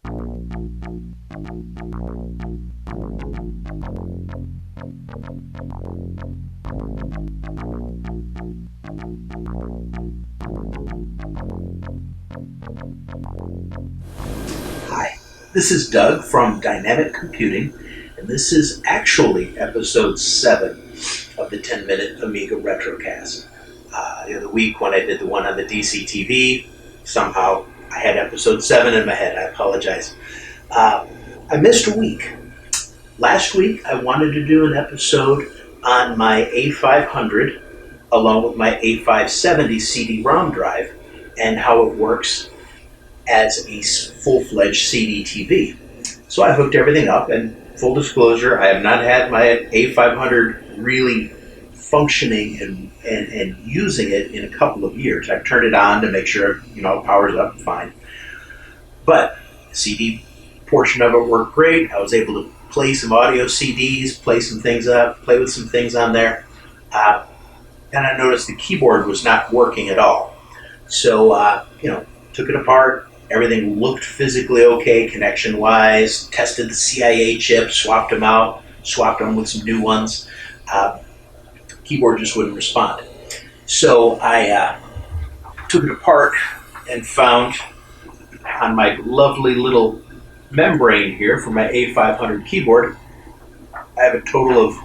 Hi, this is Doug from Dynamic Computing, and this is actually episode 7 of the 10-minute Amiga Retrocast. The other week when I did the one on the DC TV, somehow I had episode 7 in my head. I apologize. I missed a week. Last week I wanted to do an episode on my A500 along with my A570 CD-ROM drive and how it works as a full-fledged CD TV. So I hooked everything up, and full disclosure, I have not had my A500 really functioning and using it in a couple of years. I've turned it on to make sure it powers up fine. But the CD portion of it worked great. I was able to play some audio CDs, play some things up, play with some things on there. And I noticed the keyboard was not working at all. So, took it apart. Everything looked physically okay, connection-wise. Tested the CIA chips, swapped them out, swapped them with some new ones. Keyboard just wouldn't respond. So I took it apart and found on my lovely little membrane here for my A500 keyboard, I have a total of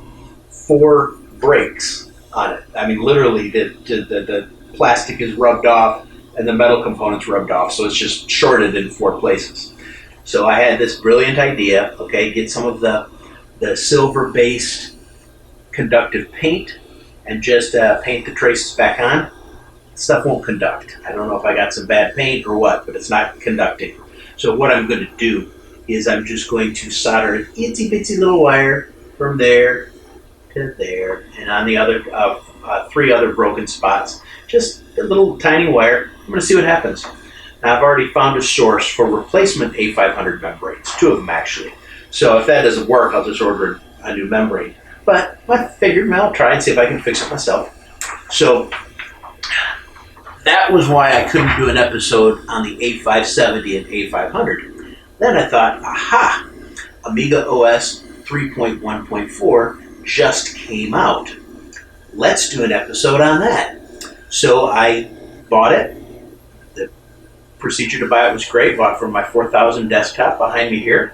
4 breaks on it. I mean, literally, the plastic is rubbed off and the metal components rubbed off, so it's just shorted in 4 places. So I had this brilliant idea, get some of the silver-based conductive paint and just paint the traces back on. Stuff won't conduct. I don't know if I got some bad paint or what, but it's not conducting. So what I'm going to do is I'm just going to solder an itsy-bitsy little wire from there to there, and on the other 3 other broken spots, just a little tiny wire. I'm going to see what happens. Now, I've already found a source for replacement A500 membranes, 2 of them actually. So if that doesn't work, I'll just order a new membrane. But I figured I'll try and see if I can fix it myself. So that was why I couldn't do an episode on the A570 and A500. Then I thought, aha, Amiga OS 3.1.4 just came out. Let's do an episode on that. So I bought it. The procedure to buy it was great. Bought it from my 4000 desktop behind me here.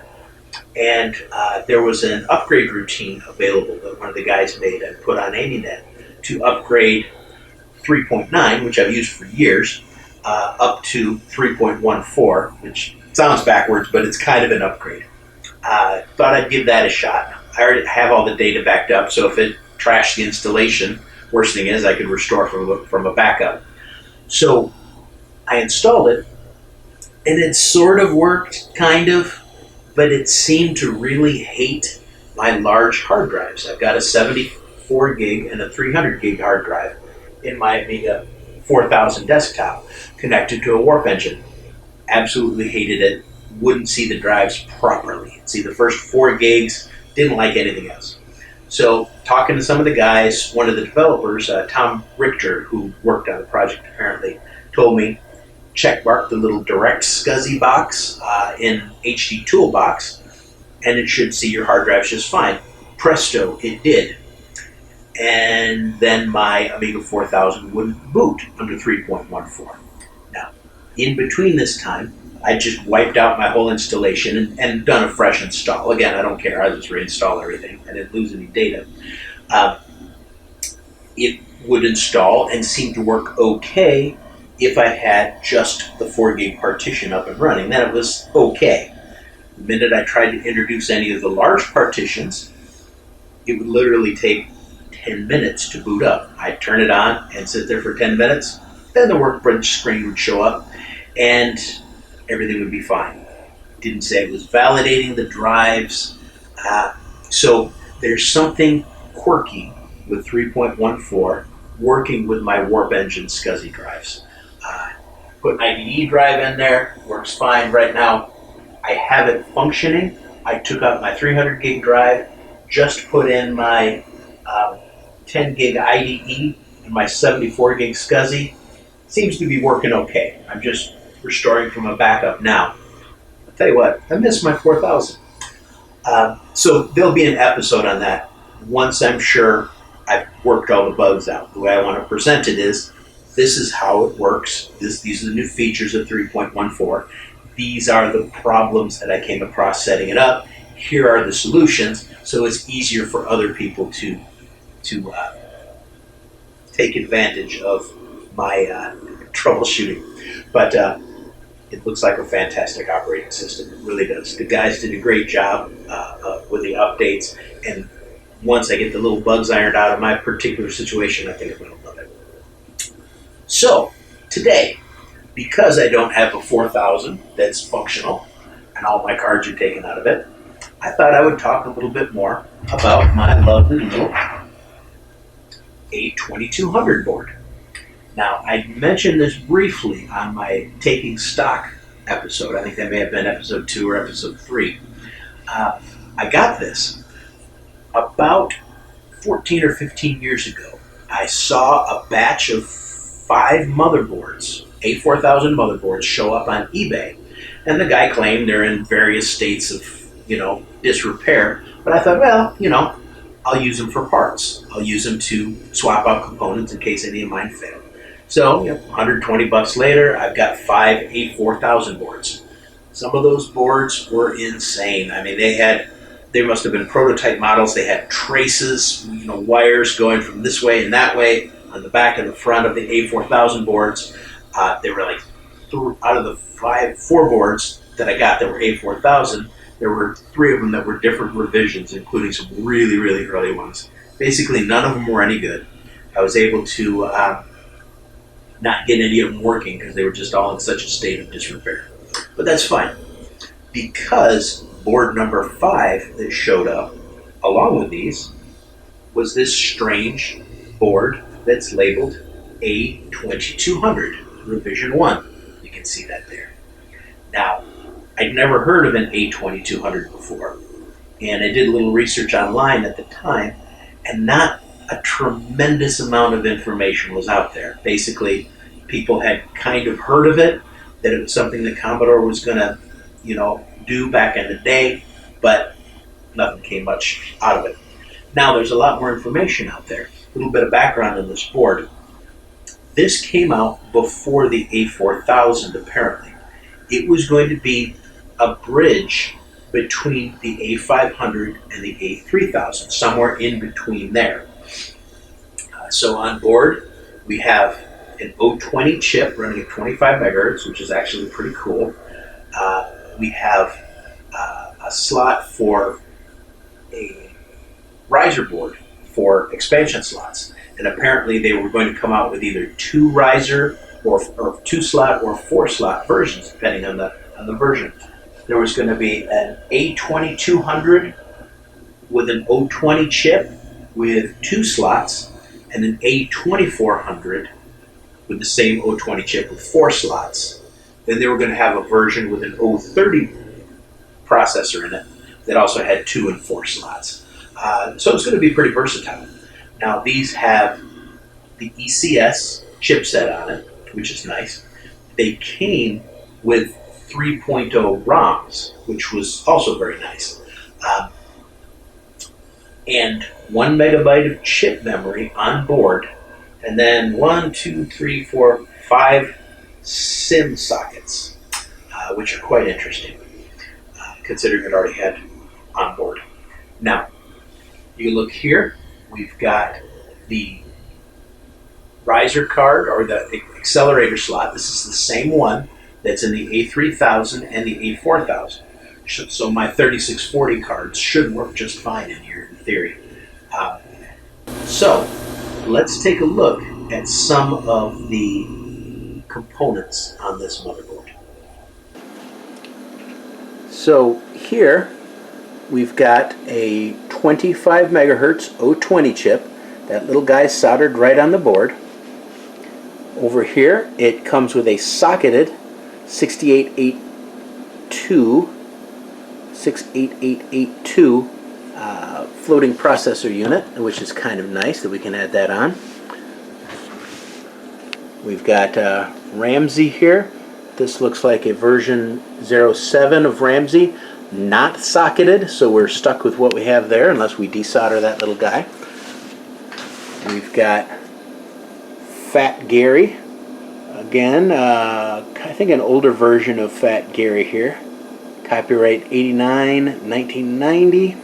And there was an upgrade routine available that one of the guys made and put on AnyNet to upgrade 3.9, which I've used for years, up to 3.14, which sounds backwards, but it's kind of an upgrade. Thought I'd give that a shot. I already have all the data backed up, so if it trashed the installation, worst thing is I could restore from a backup. So I installed it, and it sort of worked, kind of, but it seemed to really hate my large hard drives. I've got a 74 gig and a 300 gig hard drive in my Amiga 4000 desktop connected to a warp engine. Absolutely hated it. Wouldn't see the drives properly. See the first 4 gigs, didn't like anything else. So talking to some of the guys, one of the developers, Tom Richter, who worked on the project apparently, told me, checkmark the little direct SCSI box in HD Toolbox, and it should see your hard drives just fine. Presto, it did. And then my Amiga 4000 wouldn't boot under 3.14. Now, in between this time, I just wiped out my whole installation and done a fresh install. Again, I don't care. I just reinstall everything. I didn't lose any data. It would install and seem to work okay if I had just the 4 gig partition up and running. Then it was okay. The minute I tried to introduce any of the large partitions, it would literally take 10 minutes to boot up. I'd turn it on and sit there for 10 minutes. Then the workbench screen would show up and everything would be fine. Didn't say it was validating the drives. So there's something quirky with 3.14 working with my warp engine SCSI drives. Put an IDE drive in there, works fine. Right now I have it functioning. I took out my 300 gig drive, just put in my 10 gig IDE and my 74 gig SCSI. Seems to be working okay. I'm just restoring from a backup now. Tell you what, I miss my 4000. So there'll be an episode on that once I'm sure I've worked all the bugs out. The way I want to present it is, this is how it works. These are the new features of 3.14. These are the problems that I came across setting it up. Here are the solutions, so it's easier for other people to take advantage of my troubleshooting. But it looks like a fantastic operating system. It really does. The guys did a great job with the updates, and once I get the little bugs ironed out of my particular situation, I think I'm going to love it. So, today, because I don't have a 4000 that's functional, and all my cards are taken out of it, I thought I would talk a little bit more about my lovely little A2200 board. Now, I mentioned this briefly on my Taking Stock episode. I think that may have been episode 2 or episode 3. I got this about 14 or 15 years ago. I saw a batch of 5 motherboards, A4000 motherboards, show up on eBay. And the guy claimed they're in various states of, disrepair. But I thought, well, I'll use them for parts. I'll use them to swap out components in case any of mine fail. So, $120 later, I've got 5 A4000 boards. Some of those boards were insane. I mean, they must have been prototype models. They had traces, wires going from this way and that way on the back and the front of the A4000 boards. They were like, out of the 4 boards that I got that were A4000, there were 3 of them that were different revisions, including some really, really early ones. Basically, none of them were any good. I was able to not get any of them working because they were just all in such a state of disrepair. But that's fine, because board number 5 that showed up along with these was this strange board that's labeled A2200 Revision 1. You can see that there. Now, I'd never heard of an A2200 before, and I did a little research online at the time, and not a tremendous amount of information was out there. Basically, people had kind of heard of it, that it was something that Commodore was going to, do back in the day, but nothing came much out of it. Now there's a lot more information out there. A little bit of background on this board. This came out before the A4000, apparently. It was going to be a bridge between the A500 and the A3000, somewhere in between there. So on board, we have an O20 chip running at 25 megahertz, which is actually pretty cool. We have a slot for a riser board for expansion slots. And apparently they were going to come out with either 2 riser or 2 slot or 4 slot versions, depending on the version. There was going to be an A2200 with an O20 chip with 2 slots, and an A2400 with the same O20 chip with 4 slots. Then they were going to have a version with an O30 processor in it that also had 2 and 4 slots. So it's going to be pretty versatile. Now these have the ECS chipset on it, which is nice. They came with 3.0 ROMs, which was also very nice. And 1 megabyte of chip memory on board, and then 5 SIM sockets, which are quite interesting, considering it already had on board. Now, you look here, we've got the riser card, or the accelerator slot. This is the same one that's in the A3000 and the A4000. So my 3640 cards should work just fine in here, in theory. So let's take a look at some of the components on this motherboard. So here we've got a 25 megahertz O20 chip. That little guy soldered right on the board. Over here it comes with a socketed 68882 floating processor unit, which is kind of nice that we can add that on. We've got Ramsey here, This looks like a version 07 of Ramsey, not socketed, so we're stuck with what we have there unless we desolder that little guy. We've got Fat Gary. Again, I think an older version of Fat Gary here. Copyright 89, 1990.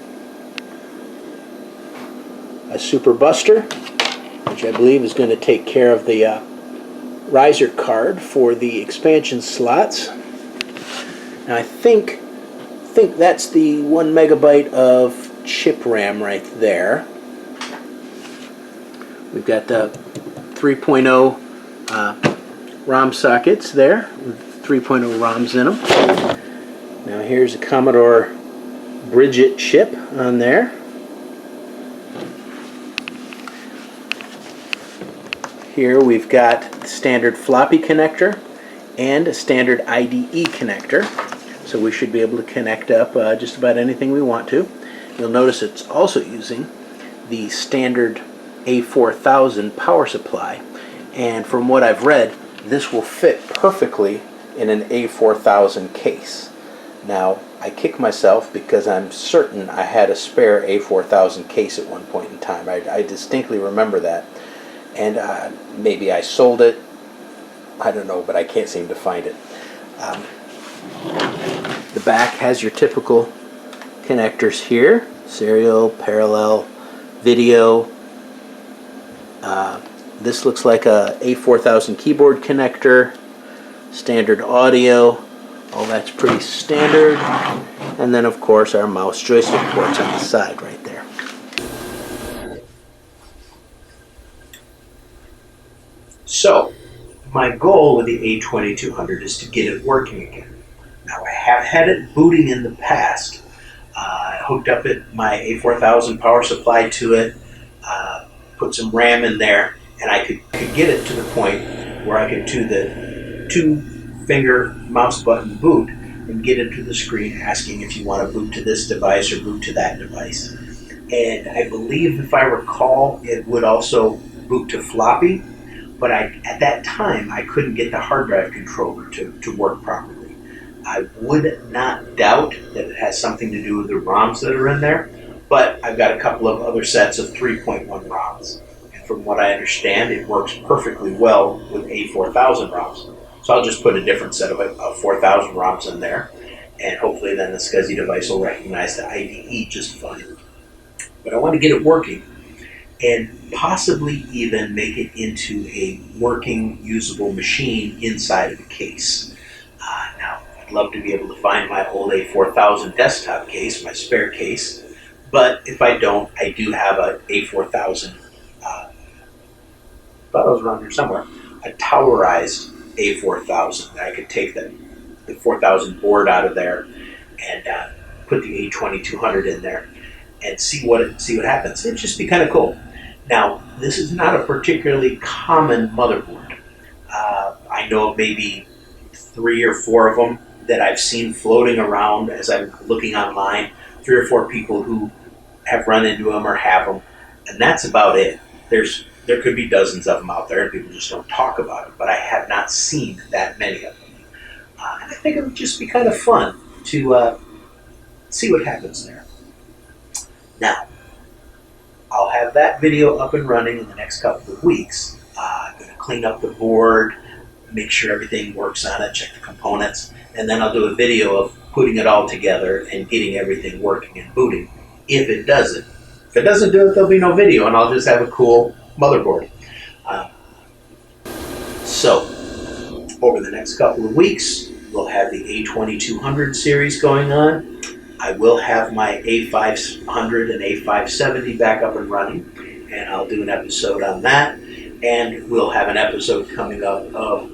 A Super Buster, which I believe is going to take care of the riser card for the expansion slots. Now I think that's the 1 megabyte of chip RAM right there. We've got the 3.0 ROM sockets there with 3.0 ROMs in them. Now here's a Commodore Bridget chip on there. Here we've got the standard floppy connector and a standard IDE connector. So we should be able to connect up just about anything we want to. You'll notice it's also using the standard A4000 power supply. And from what I've read, this will fit perfectly in an A4000 case. Now, I kick myself because I'm certain I had a spare A4000 case at one point in time. I distinctly remember that. And maybe I sold it. I don't know, but I can't seem to find it. The back has your typical connectors here. Serial, parallel, video. This looks like a A4000 keyboard connector. Standard audio. All that's pretty standard. And then, of course, our mouse joystick ports on the side right there. So, my goal with the A2200 is to get it working again. Now, I have had it booting in the past. I hooked up my A4000 power supply to it, put some RAM in there, and I could get it to the point where I could do the 2-finger mouse button boot and get it to the screen asking if you want to boot to this device or boot to that device. And I believe, if I recall, it would also boot to floppy. But at that time, I couldn't get the hard drive controller to work properly. I would not doubt that it has something to do with the ROMs that are in there, but I've got a couple of other sets of 3.1 ROMs. And from what I understand, it works perfectly well with A4000 ROMs. So I'll just put a different set of 4000 ROMs in there, and hopefully then the SCSI device will recognize the IDE just fine. But I want to get it working, and possibly even make it into a working, usable machine inside of the case. Now, I'd love to be able to find my old A4000 desktop case, my spare case, but if I don't, I do have a A4000, I thought it was around here somewhere, a towerized A4000 that I could take the 4000 board out of there and put the A2200 in there and see what happens. It'd just be kind of cool. Now, this is not a particularly common motherboard. I know of maybe 3 or 4 of them that I've seen floating around as I'm looking online. 3 or 4 people who have run into them or have them, and that's about it. There could be dozens of them out there, and people just don't talk about it, but I have not seen that many of them. And I think it would just be kind of fun to see what happens there. Now, I'll have that video up and running in the next couple of weeks. I'm going to clean up the board, make sure everything works on it, check the components, and then I'll do a video of putting it all together and getting everything working and booting, if it does it. If it doesn't do it, there'll be no video, and I'll just have a cool motherboard. So, over the next couple of weeks, we'll have the A2200 series going on. I will have my A500 and A570 back up and running, and I'll do an episode on that, and we'll have an episode coming up of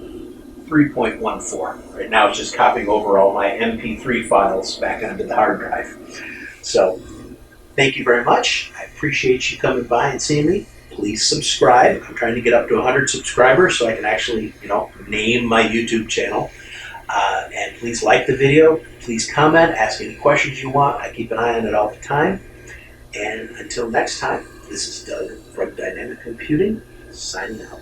3.14. Right now it's just copying over all my MP3 files back onto the hard drive. So, thank you very much. I appreciate you coming by and seeing me. Please subscribe. I'm trying to get up to 100 subscribers so I can actually, name my YouTube channel. And please like the video. Please comment. Ask any questions you want. I keep an eye on it all the time. And until next time, this is Doug from Dynamic Computing, signing out.